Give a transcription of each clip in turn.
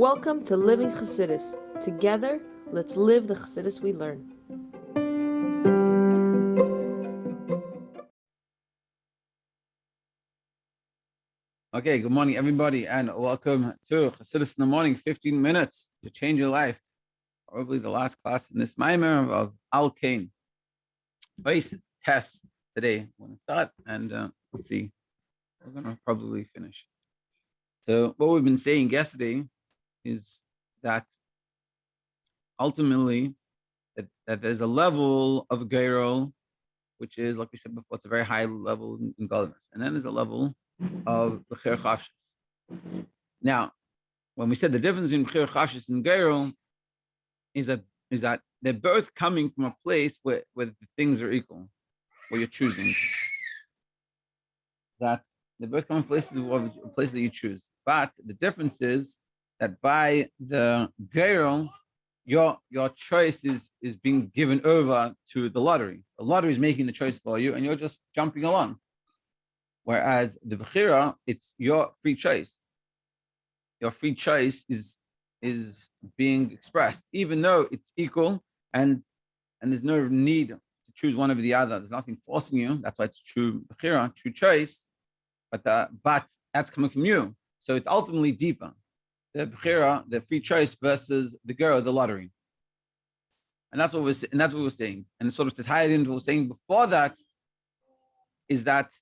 Welcome to Living Chassidus. Together, let's live the Chassidus we learn. Okay, good morning, everybody, and welcome to Chassidus in the Morning, 15 minutes to change your life. Probably the last class in this Maimer of Kein. Base test today. We're going to start, and let's see. We're going to probably finish. So what we've been saying yesterday is that ultimately that there's a level of Geirol, which is, like we said before, it's a very high level in godliness. And then there's a level of Bechir Chavshis. Now, when we said the difference between Bechir Chavshis and Geirol is that they're both coming from a place where the things are equal, where you're choosing. That they're both coming from places that you choose. But the difference is that by the Geirol, your choice is being given over to the lottery. The lottery is making the choice for you, and you're just jumping along. Whereas the Bechira, it's your free choice. Your free choice is being expressed, even though it's equal, and there's no need to choose one over the other. There's nothing forcing you. That's why it's true Bechira, true choice. But that's coming from you. So it's ultimately deeper. The Bechira, the free choice versus the girl, the lottery. And that's what we're saying. And sort of to tie it into what we're saying before that is that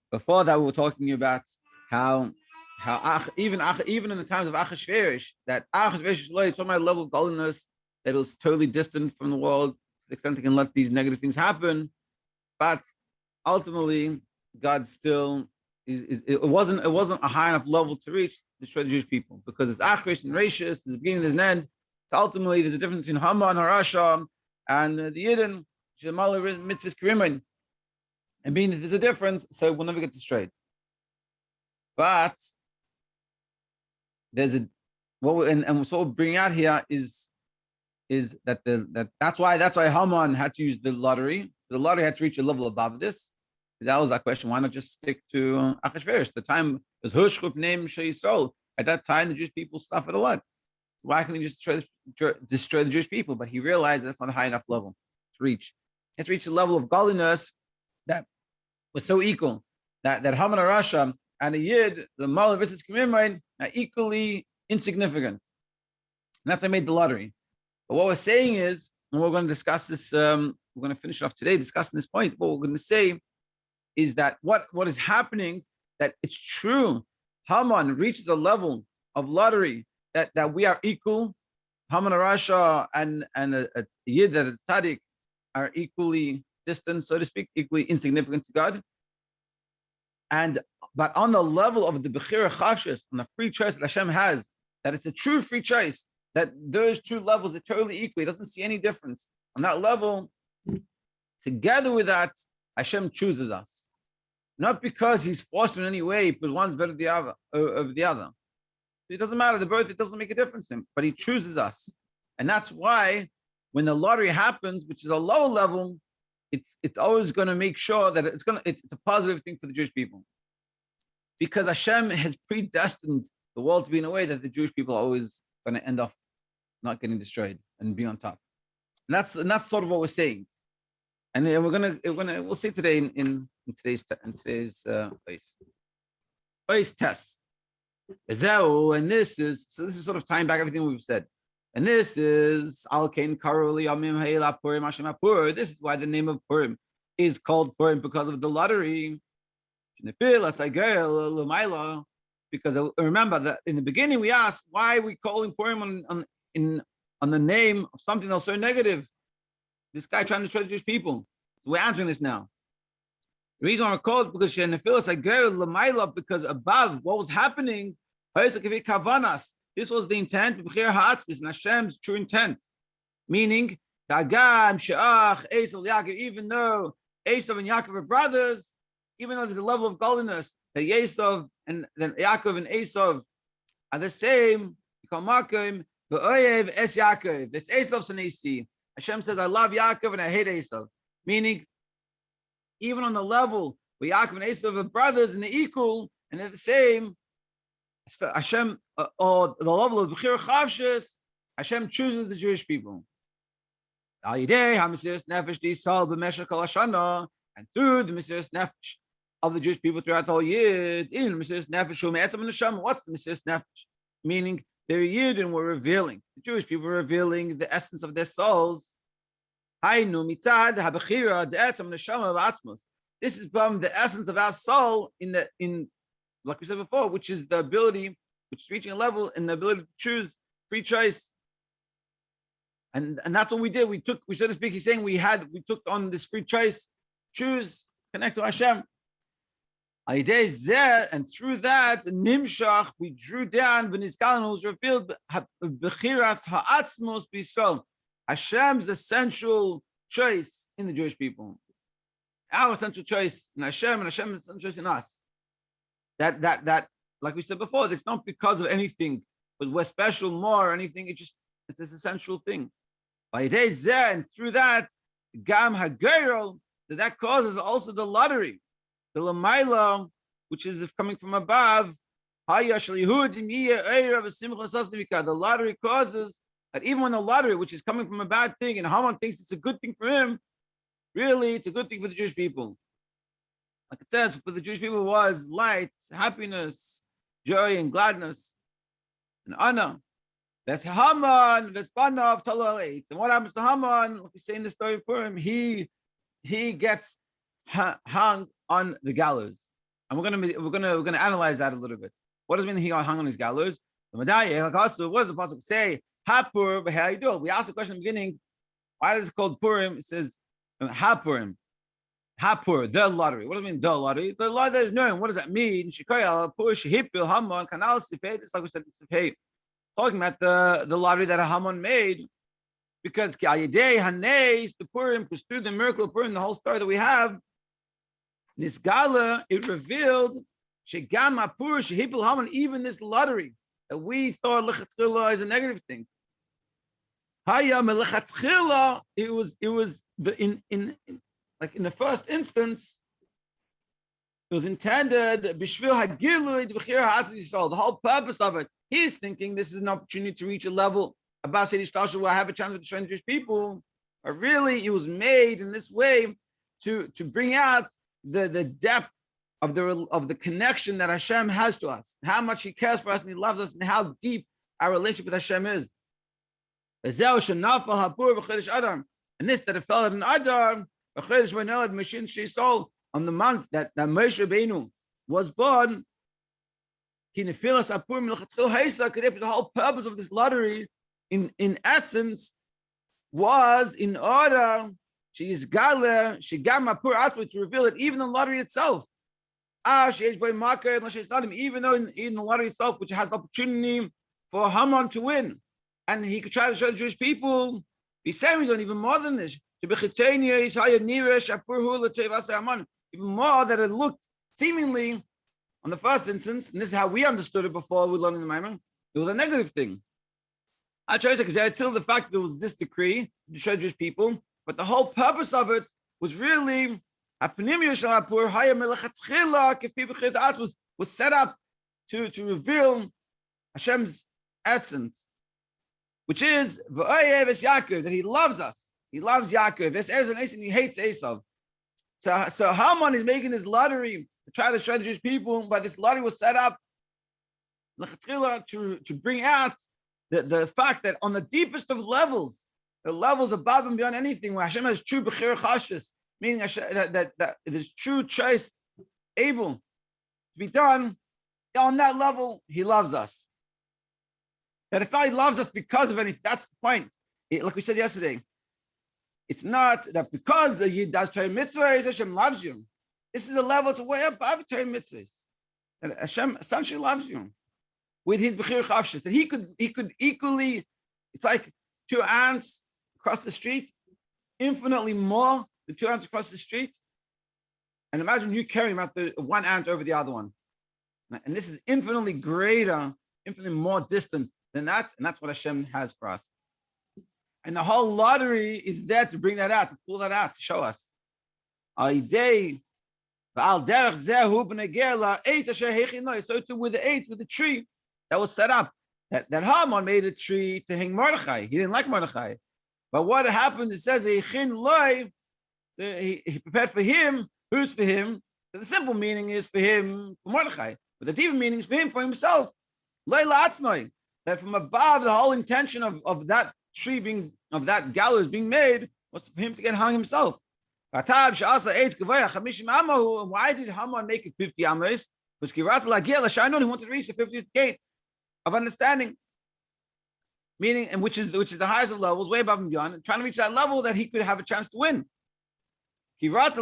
before that we were talking about how even in the times of Achashverosh, that Achashverosh is talking about a level of godliness that was totally distant from the world to the extent they can let these negative things happen. But ultimately, God still it wasn't a high enough level to reach destroy the Jewish people, because it's Achrish and Rashis, there's a beginning, there's an end. So ultimately, there's a difference between Haman, Harasha, and the Yidden, Shemal Mitzvahs Kirimin. And being that there's a difference, so we'll never get destroyed. But there's and what we're bringing out here is that that's why Haman had to use the lottery. The lottery had to reach a level above this. That was our question. Why not just stick to Achashverosh? The time was Hushchup name Yisrael. At that time, the Jewish people suffered a lot. So why can't he just destroy the Jewish people? But he realized that's not a high enough level to reach. It's reached a level of godliness that was so equal that Haman Arasha and a Yid, the Mal versus Kimimain, are equally insignificant. And that's why I made the lottery. But what we're saying is, and we're going to discuss this, we're going to finish it off today discussing this point. What we're going to say is that what is happening, that it's true. Haman reaches a level of lottery that we are equal. Haman Arasha and a Yid that is Tzaddik are equally distant, so to speak, equally insignificant to God. But on the level of the Bechira Chavshis, on the free choice that Hashem has, that it's a true free choice, that those two levels are totally equal. He doesn't see any difference. On that level, together with that, Hashem chooses us. Not because he's forced in any way, but one's better than the other, over the other. It doesn't matter, the birth, it doesn't make a difference to him, but he chooses us. And that's why when the lottery happens, which is a lower level, it's always going to make sure that it's a positive thing for the Jewish people. Because Hashem has predestined the world to be in a way that the Jewish people are always going to end up not getting destroyed and be on top. And that's sort of what we're saying. And we'll see today in today's place test. And this is sort of tying back everything we've said. And this is Kein Karoli Amim Hayla Purim Hashem Apur. This is why the name of Purim is called Purim, because of the lottery. Because remember that in the beginning we asked why are we calling Purim on the name of something that's so negative. This guy trying to destroy the Jewish people. So we're answering this now. The reason why we're called because because above what was happening, this was the intent, and Hashem's true intent. Meaning, even though Esav and Yaakov are brothers, even though there's a level of godliness, that Esav and then Yaakov and Esav are the same, this Esav Sanesi. Hashem says, I love Yaakov and I hate Esav. Meaning, even on the level where Yaakov and Esav are brothers and they're equal, And they're the same. Hashem, or the level of Bechira Chavshis, Hashem chooses the Jewish people. And through the Mesiras Nefesh of the Jewish people throughout the whole year, in Mesiras Nefesh, what's the Mesiras Nefesh? Meaning, they're Yid and we're revealing. The Jewish people are revealing the essence of their souls. This is from the essence of our soul in like we said before, which is the ability, which is reaching a level in the ability to choose free choice. And that's what we did. We so to speak, he's saying we took on this free choice, choose, connect to Hashem. And through that, Nimshach, we drew down, V'nizkalan was revealed, B'chiras ha'atzmos b'Yisrael, Hashem's essential choice in the Jewish people. Our essential choice in Hashem, and Hashem's essential choice in us. That, like we said before, it's not because of anything, but we're special more or anything. It's this essential thing. By day and through that, Gam Hagirol, that causes also the lottery, the Lamaila, which is coming from above. The lottery causes that even when the lottery, which is coming from a bad thing, and Haman thinks it's a good thing for him, really it's a good thing for the Jewish people. Like it says, for the Jewish people was light, happiness, joy, and gladness, and honor. That's Haman, Vespanov, Talal 8. And what happens to Haman? Like we say in the story of Purim, he gets hung on the gallows. And we're gonna analyze that a little bit. What does it mean he got hung on his gallows? The Medayah, what does the pasuk say? Hapur b'ha'idul. We asked the question in the beginning, why is it called Purim? It says Hapurim. Hapur, the lottery. What does it mean, the lottery? The lottery that is known. What does that mean? Shikoyal, Push, Hipil, Haman, Kanal, Sifei. It's like we said, Sifei. Talking about the lottery that Haman made. Because Kayadei, Hanes, the Purim, because through the miracle of Purim, the whole story that we have, this gala, it revealed Shegama Push, Hipil, Haman, even this lottery that we thought Lechatchila is a negative thing. Hayam Lechatchila, it was in like in the first instance, it was intended, the whole purpose of it. He's thinking this is an opportunity to reach a level about where I have a chance of destroying the Jewish people. But really, it was made in this way to bring out the depth of the connection that Hashem has to us, how much He cares for us and He loves us, and how deep our relationship with Hashem is. And this that it fell in Adar, on the month that Moshe Rabbeinu was born, the whole purpose of this lottery, in essence, was in order to reveal it, even the lottery itself. Even though in the lottery itself, which has the opportunity for Haman to win, and he could try to show the Jewish people, even more than this. Even more that it looked seemingly on the first instance, and this is how we understood it before we learned the Maimon, it was a negative thing. I chose it because until the fact that there was this decree to show Jewish people, but the whole purpose of it was really was set up to reveal Hashem's essence, which is that He loves us. He loves Yaakov. He hates Esau. So Haman is making this lottery to try to show the Jewish people, but this lottery was set up to bring out the fact that on the deepest of levels, the levels above and beyond anything, where Hashem has true bechira chashis, meaning that there's true choice able to be done, on that level, He loves us. That it's not He loves us because of anything. That's the point. Like we said yesterday, it's not that because a Yid does Torah mitzvahs, Hashem loves you. This is a level, it's a way above Torah mitzvahs. And Hashem essentially loves you with His bechira chavshis. That He could equally, it's like two ants across the street, infinitely more than two ants across the street. And imagine you carrying out the one ant over the other one. And this is infinitely greater, infinitely more distant than that. And that's what Hashem has for us. And the whole lottery is there to bring that out, to pull that out, to show us. So too with the tree that was set up. That Haman made a tree to hang Mordechai. He didn't like Mordechai. But what happened, it says, he prepared for him. Who's for him? So the simple meaning is for him, for Mordechai. But the deeper meaning is for him, for himself. That from above, the whole intention of that tree being, of that gallows being made, was for him to get hung himself. Why did Haman make it 50 amos? Because he wanted to reach the 50th gate of understanding. Meaning, and which is the highest of levels, way above and beyond, trying to reach that level that he could have a chance to win. Which is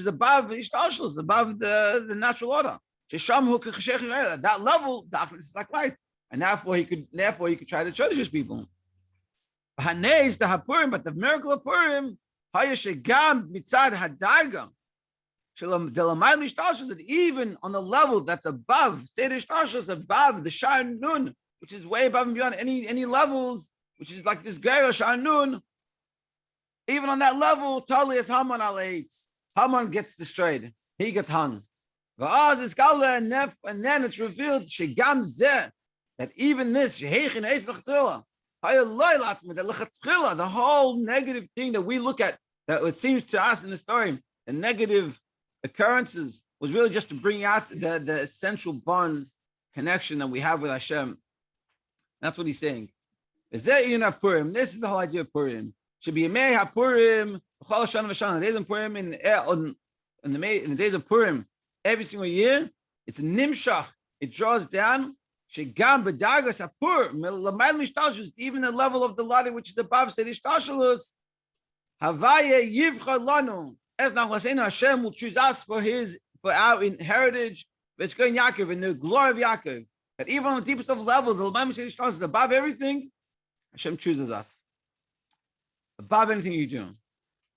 above Ishtalshus, above the natural order. That level is like light. And therefore he could try to show these people. But the miracle of Purim, that even on the level that's above, above the Shanun, which is way above and beyond any levels, which is like this Gaira Shanun, even on that level, totally as Haman alates. Haman gets destroyed. He gets hung. And then it's revealed that even this, the whole negative thing that we look at, that it seems to us in the story, the negative occurrences, was really just to bring out the essential bonds, connection that we have with Hashem. That's what he's saying. This is the whole idea of Purim. Should be Yemei HaPurim, the days of Purim, in the days of Purim, every single year, it's a nimshach. It draws down. Shegam b'dargas hapur l'mayl mishtalshus, even the level of the ladder which is above said ishtalshus. Havaya yivcha lanu. As Nachlaseinu, Hashem will choose us for our heritage. V'tzkoin Yaakov, in the glory of Yaakov. That even on the deepest of levels, the l'mayl said ishtalshus, above everything, Hashem chooses us. Above anything you do.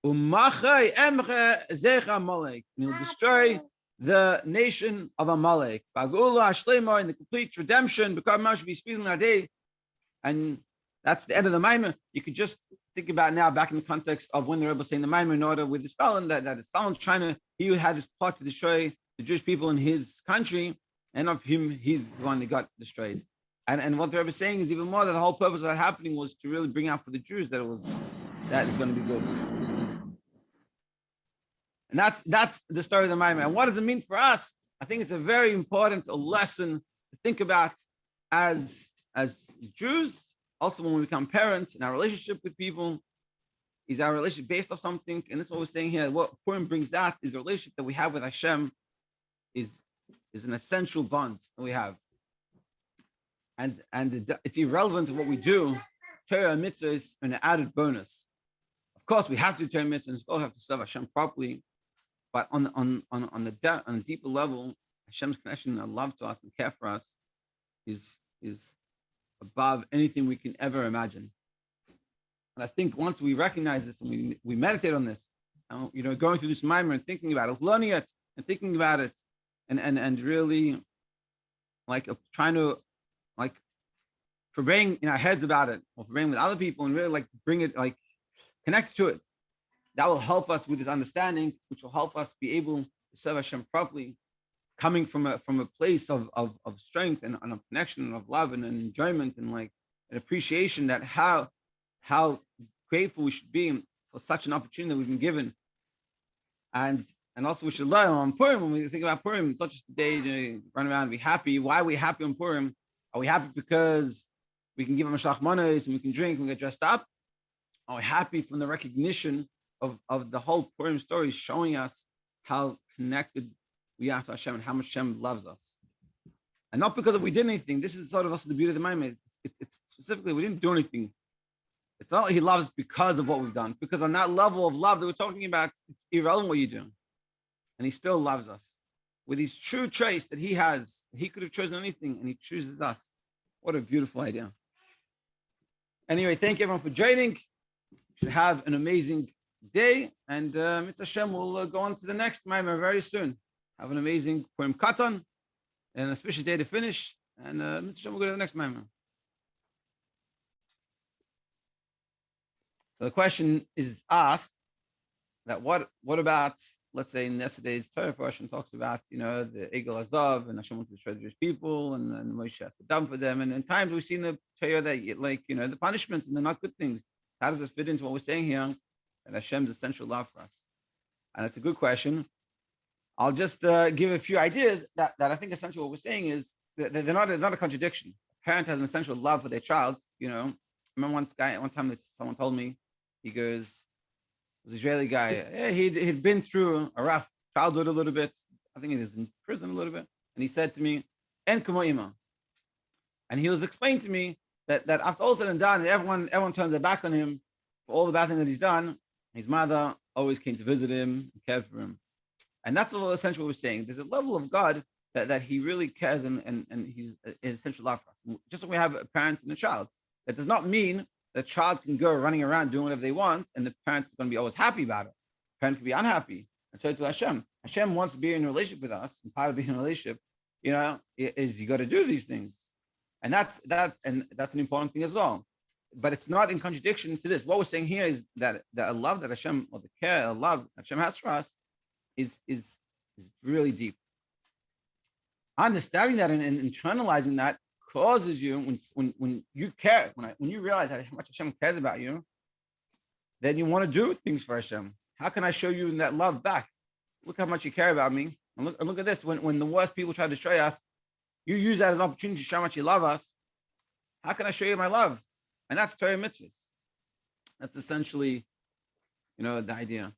Umachai emche zecha Amalek. And he'll destroy the nation of Amalek. Bagula Hashlema, in the complete redemption, because Moshe be speaking that day. And that's the end of the Maimon. You could just think about now, back in the context of when the Rebbe was saying the Maimon in order with the Stalin, that Stalin trying to, he had this plot to destroy the Jewish people in his country, and of him, he's the one that got destroyed. And what the Rebbe is saying is even more that the whole purpose of that happening was to really bring out for the Jews that is going to be good. And that's the story of the Maimon. And what does it mean for us? I think it's a very important lesson to think about as Jews, also when we become parents, in our relationship with people. Is our relationship based off something? And this is what we're saying here. What Purim brings out is the relationship that we have with Hashem is an essential bond that we have. And it's irrelevant to what we do. Torah and mitzvah is an added bonus. Of course, we have to do Torah and mitzvah, and still have to serve Hashem properly. But on the deeper level, Hashem's connection and love to us and care for us is above anything we can ever imagine. And I think once we recognize this and we meditate on this, going through this mimer and thinking about it, learning it and thinking about it, and really trying to praying in our heads about it, or praying with other people, and really bring it, connect to it. That will help us with this understanding, which will help us be able to serve Hashem properly, coming from a place of strength and of connection and of love and enjoyment and an appreciation that how grateful we should be for such an opportunity that we've been given. And also we should learn on Purim, when we think about Purim, it's not just a day to run around and be happy. Why are we happy on Purim? Are we happy because we can give them a shachmanos and we can drink and we get dressed up? Are we happy from the recognition of the whole Purim story showing us how connected we are to Hashem and how much Hashem loves us? And not because we did anything. This is sort of also the beauty of the Maimon. It's specifically, we didn't do anything. It's not like he loves us because of what we've done, because on that level of love that we're talking about, it's irrelevant what you do. And he still loves us with these true traits that he has. He could have chosen anything and he chooses us. What a beautiful idea. Anyway, thank you everyone for joining. You should have an amazing day, and Mitzvah Hashem will go on to the next Maimer very soon. Have an amazing Purim Katan and an auspicious day to finish, and Mitzvah Hashem will go to the next Maimer. So the question is asked that what about let's say in yesterday's Torah portion talks about, the Egel Azov and Hashem wants to destroy the Jewish people and Moshe has to dump for them. And in times we've seen the Torah that, like, the punishments and they're not good things. How does this fit into what we're saying here? That Hashem's essential love for us. And that's a good question. I'll just give a few ideas that I think essentially what we're saying is that they're not a contradiction. A parent has an essential love for their child. I remember one time someone told me, he goes, this Israeli guy, he'd been through a rough childhood a little bit. I think he was in prison a little bit. And he said to me, En kumo ima. And he was explaining to me that after all said and done, everyone turned their back on him for all the bad things that he's done. His mother always came to visit him and cared for him. And that's essentially what we're saying. There's a level of God that he really cares and he's essential love for us. Just like we have a parent and a child. That does not mean the child can go running around doing whatever they want and the parents are going to be always happy about it. The parent can be unhappy. And so to Hashem. Hashem wants to be in a relationship with us, and part of being in a relationship, is you got to do these things. And that's an important thing as well. But it's not in contradiction to this. What we're saying here is that the love that Hashem, or the care, the love that Hashem has for us is really deep. Understanding that and internalizing that causes you, when you care, when you realize how much Hashem cares about you, then you want to do things for Hashem. How can I show you that love back? Look how much you care about me. And look at this. When the worst people try to destroy us, you use that as an opportunity to show how much you love us. How can I show you my love? And that's Torah mitzvahs. That's essentially, the idea.